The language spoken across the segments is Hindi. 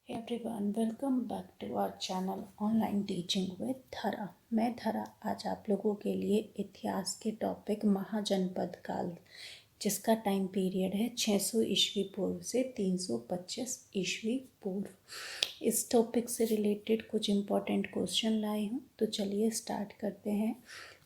Everyone welcome back to our channel online teaching with Dhara. मैं धरा आज आप लोगों के लिए इतिहास के टॉपिक महाजनपद काल जिसका टाइम पीरियड है 600 ईस्वी पूर्व से 325 ईस्वी पूर्व, इस टॉपिक से रिलेटेड कुछ इम्पोर्टेंट क्वेश्चन लाई हूँ। तो चलिए स्टार्ट करते हैं।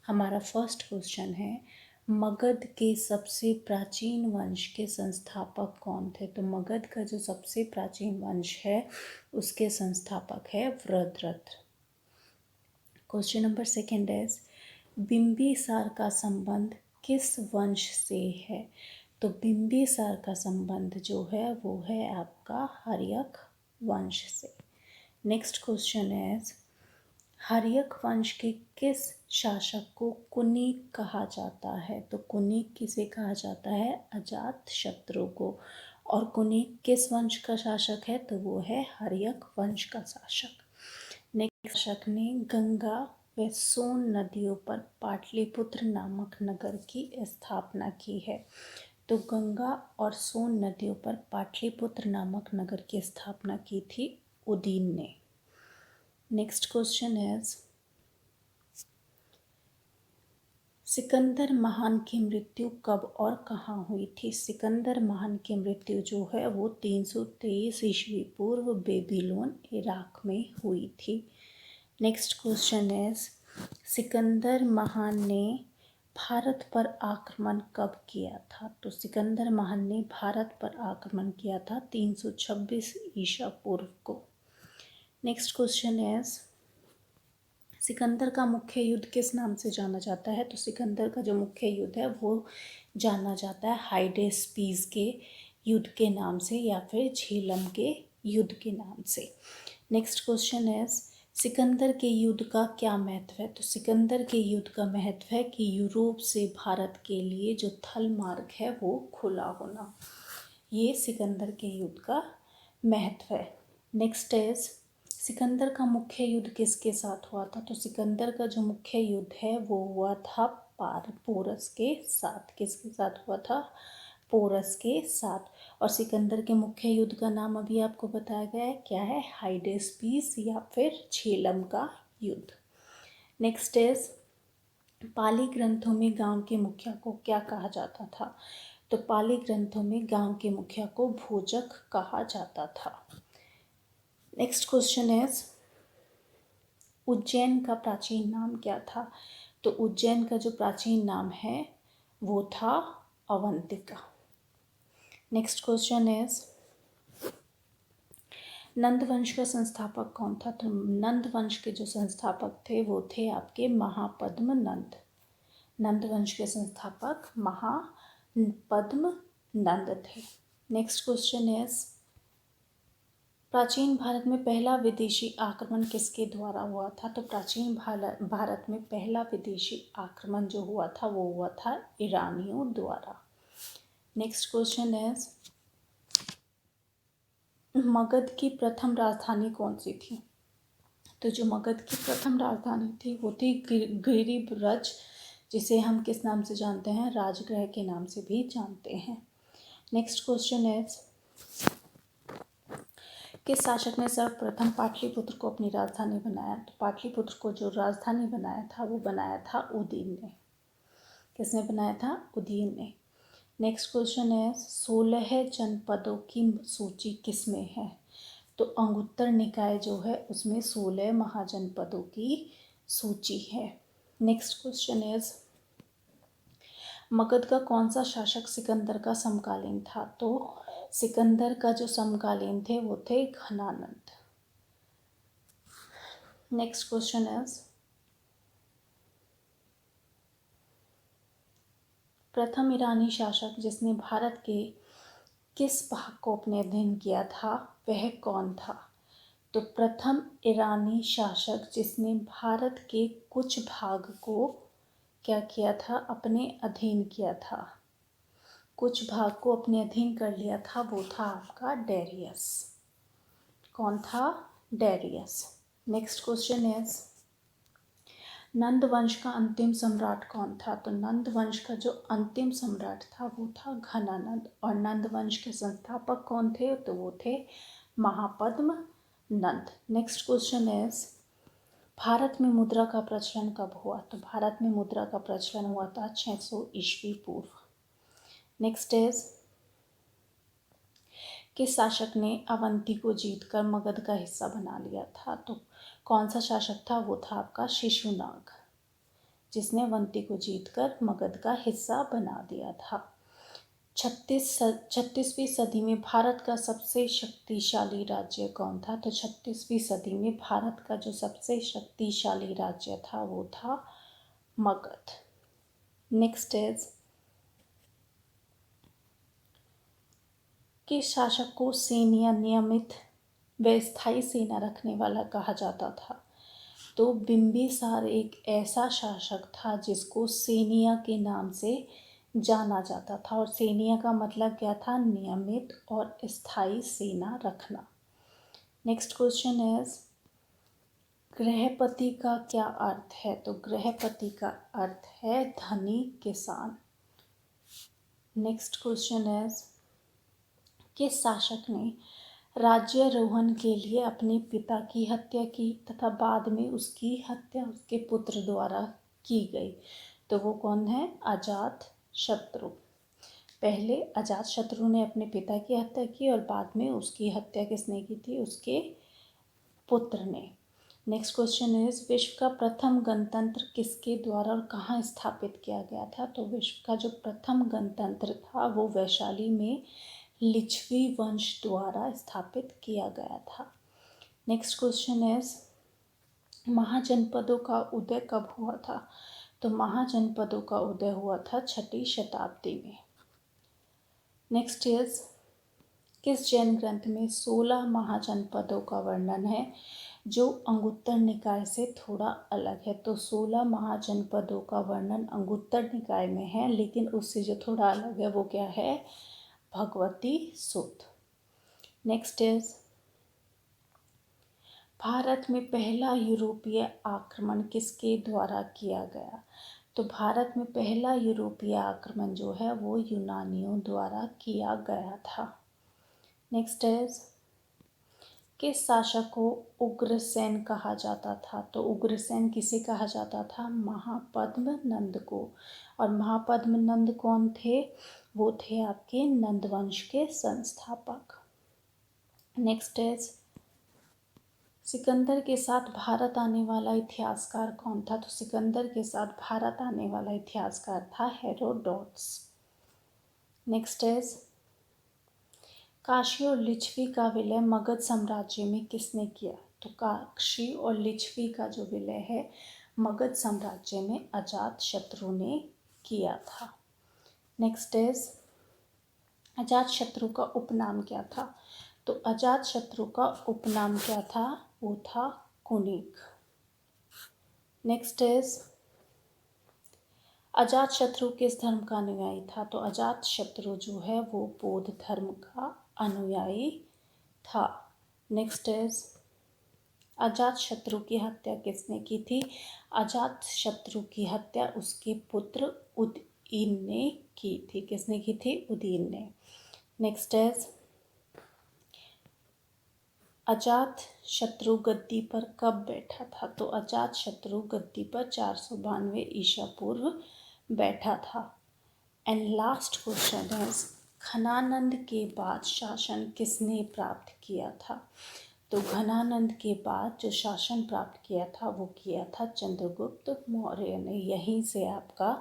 हमारा फर्स्ट क्वेश्चन है, मगध के सबसे प्राचीन वंश के संस्थापक कौन थे? तो मगध का जो सबसे प्राचीन वंश है उसके संस्थापक है वृत्ररथ। क्वेश्चन नंबर सेकंड है, बिंबिसार का संबंध किस वंश से है? तो बिंबिसार का संबंध जो है वो है आपका हर्यक वंश से। नेक्स्ट क्वेश्चन है, हर्यक वंश के किस शासक को कुनिक कहा जाता है? तो कुनिक किसे कहा जाता है? अजातशत्रु को। और कुनिक किस वंश का शासक है? तो वो है हर्यक वंश का शासक। नेक्स्ट शासक ने गंगा व सोन नदियों पर पाटलिपुत्र नामक नगर की स्थापना की है। तो गंगा और सोन नदियों पर पाटलिपुत्र नामक नगर की स्थापना की थी उदीन ने। नेक्स्ट क्वेश्चन है, सिकंदर महान की मृत्यु कब और कहाँ हुई थी? सिकंदर महान की मृत्यु जो है वो 323 ईस्वी पूर्व बेबीलोन इराक में हुई थी। नेक्स्ट क्वेश्चन है, सिकंदर महान ने भारत पर आक्रमण कब किया था? तो सिकंदर महान ने भारत पर आक्रमण किया था 326 ईसा पूर्व को। नेक्स्ट क्वेश्चन है, सिकंदर का मुख्य युद्ध किस नाम से जाना जाता है? तो सिकंदर का जो मुख्य युद्ध है वो जाना जाता है हाइडेस्पीस के युद्ध के नाम से या फिर झेलम के युद्ध के नाम से। नेक्स्ट क्वेश्चन है, सिकंदर के युद्ध का क्या महत्व है? तो सिकंदर के युद्ध का महत्व है कि यूरोप से भारत के लिए जो थल मार्ग है वो खुला होना, ये सिकंदर के युद्ध का महत्व है। नेक्स्ट है, सिकंदर का मुख्य युद्ध किसके साथ हुआ था? तो सिकंदर का जो मुख्य युद्ध है वो हुआ था पोरस के साथ। किसके साथ हुआ था? पोरस के साथ। और सिकंदर के मुख्य युद्ध का नाम अभी आपको बताया गया है, क्या है? हाइडेस्पीस या फिर झेलम का युद्ध। नेक्स्ट इज, पाली ग्रंथों में गांव के मुखिया को क्या कहा जाता था? तो पाली ग्रंथों में गांव के मुखिया को भोजक कहा जाता था। नेक्स्ट क्वेश्चन है, उज्जैन का प्राचीन नाम क्या था? तो उज्जैन का जो प्राचीन नाम है वो था अवंतिका। नेक्स्ट क्वेश्चन है, नंद वंश का संस्थापक कौन था? तो नंद वंश के जो संस्थापक थे वो थे आपके महापद्म नंद। नंद वंश के संस्थापक महापद्म नंद थे। नेक्स्ट क्वेश्चन है, प्राचीन भारत में पहला विदेशी आक्रमण किसके द्वारा हुआ था? तो प्राचीन भारत में पहला विदेशी आक्रमण जो हुआ था वो हुआ था ईरानियों द्वारा। नेक्स्ट क्वेश्चन है, मगध की प्रथम राजधानी कौन सी थी? तो जो मगध की प्रथम राजधानी थी वो थी गिरिब्रज, जिसे हम किस नाम से जानते हैं? राजगृह के नाम से भी जानते हैं। नेक्स्ट क्वेश्चन है, किस शासक ने सर्वप्रथम पाटलिपुत्र को अपनी राजधानी बनाया? तो पाटलिपुत्र को जो राजधानी बनाया था वो बनाया था उदयन ने। किसने बनाया था? उदयन ने। नेक्स्ट क्वेश्चन है, 16 जनपदों की सूची किसमें है? तो अंगुत्तर निकाय जो है उसमें 16 महाजनपदों की सूची है। नेक्स्ट क्वेश्चन है, मगध का कौन सा शासक सिकंदर का समकालीन था? तो सिकंदर का जो समकालीन थे वो थे घनानंद। नेक्स्ट क्वेश्चन है, प्रथम ईरानी शासक जिसने भारत के किस भाग को अपने अधीन किया था वह कौन था? तो प्रथम ईरानी शासक जिसने भारत के कुछ भाग को क्या किया था? अपने अधीन किया था, कुछ भाग को अपने अधीन कर लिया था, वो था आपका डेरियस। कौन था? डेरियस। नेक्स्ट क्वेश्चन है, नंद वंश का अंतिम सम्राट कौन था? तो नंद वंश का जो अंतिम सम्राट था वो था घनानंद। और नंद वंश के संस्थापक कौन थे? तो वो थे महापद्म नंद। नेक्स्ट क्वेश्चन इज भारत में मुद्रा का प्रचलन कब हुआ? तो भारत में मुद्रा का प्रचलन हुआ था 600 ईस्वी पूर्व। नेक्स्ट इज किस शासक ने अवंती को जीतकर मगध का हिस्सा बना लिया था? तो कौन सा शासक था? वो था आपका शिशुनाग, जिसने अवंती को जीतकर मगध का हिस्सा बना दिया था। 36वीं सदी में भारत का सबसे शक्तिशाली राज्य कौन था? तो 36वीं सदी में भारत का जो सबसे शक्तिशाली राज्य था वो था मगध। नेक्स्ट इज किस शासक को सैन्य नियमित व स्थायी सेना रखने वाला कहा जाता था? तो बिंबिसार एक ऐसा शासक था जिसको सैनिया के नाम से जाना जाता था, और सैनिया का मतलब क्या था? नियमित और स्थायी सेना रखना। नेक्स्ट क्वेश्चन इज गृहपति का क्या अर्थ है? तो गृहपति का अर्थ है धनी किसान। नेक्स्ट क्वेश्चन इज किस शासक ने राज्यारोहण के लिए अपने पिता की हत्या की तथा बाद में उसकी हत्या उसके पुत्र द्वारा की गई? तो वो कौन है? अजात शत्रु। पहले अजात शत्रु ने अपने पिता की हत्या की और बाद में उसकी हत्या किसने की थी? उसके पुत्र ने। नेक्स्ट क्वेश्चन इज विश्व का प्रथम गणतंत्र किसके द्वारा और कहाँ स्थापित किया गया था? तो विश्व का जो प्रथम गणतंत्र था वो वैशाली में लिच्छवी वंश द्वारा स्थापित किया गया था। नेक्स्ट क्वेश्चन इज महाजनपदों का उदय कब हुआ था? तो महाजनपदों का उदय हुआ था 6वीं शताब्दी में। नेक्स्ट इज किस जैन ग्रंथ में 16 महाजनपदों का वर्णन है जो अंगुत्तर निकाय से थोड़ा अलग है? तो 16 महाजनपदों का वर्णन अंगुत्तर निकाय में है, लेकिन उससे जो थोड़ा अलग है वो क्या है? भगवती सूत्र। नेक्स्ट इज भारत में पहला यूरोपीय आक्रमण किसके द्वारा किया गया? तो भारत में पहला यूरोपीय आक्रमण जो है वो यूनानियों द्वारा किया गया था। नेक्स्ट इज किस शासक को उग्रसेन कहा जाता था? तो उग्रसेन किसे कहा जाता था? महापद्म नंद को। और महापद्म नंद कौन थे? वो थे आपके नंद वंश के संस्थापक। नेक्स्ट इज सिकंदर के साथ भारत आने वाला इतिहासकार कौन था? तो सिकंदर के साथ भारत आने वाला इतिहासकार था हेरोडोटस। नेक्स्ट इज काशी और लिच्छवी का विलय मगध साम्राज्य में किसने किया? तो काशी और लिच्छवी का जो विलय है मगध साम्राज्य में अजात शत्रु ने किया था। नेक्स्ट इज अजात शत्रु का उपनाम क्या था? तो अजात शत्रु का उपनाम क्या था? वो था कुनिक। नेक्स्ट इज अजात शत्रु किस धर्म का अनुयायी था? तो अजात शत्रु जो है वो बौद्ध धर्म का अनुयायी था। नेक्स्ट इज अजात शत्रु की हत्या किसने की थी? अजात शत्रु की हत्या उसके पुत्र उदयन ने की थी। किसने की थी? उदयन ने। नेक्स्ट इज अजात शत्रु गद्दी पर कब बैठा था? तो अजात शत्रु गद्दी पर 492 ईसा पूर्व बैठा था। And last question is Ghananand के बाद शासन किसने प्राप्त किया था? तो घनानंद के बाद जो शासन प्राप्त किया था वो किया था चंद्रगुप्त मौर्य ने। यहीं से आपका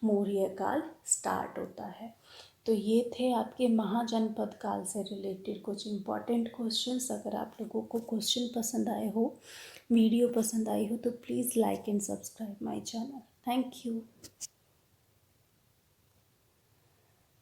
मौर्य काल स्टार्ट होता है। तो ये थे आपके महाजनपद काल से रिलेटेड कुछ इम्पॉर्टेंट क्वेश्चंस। अगर आप लोगों को क्वेश्चन पसंद आए हो, वीडियो पसंद आई हो, तो please like and subscribe my channel. Thank you.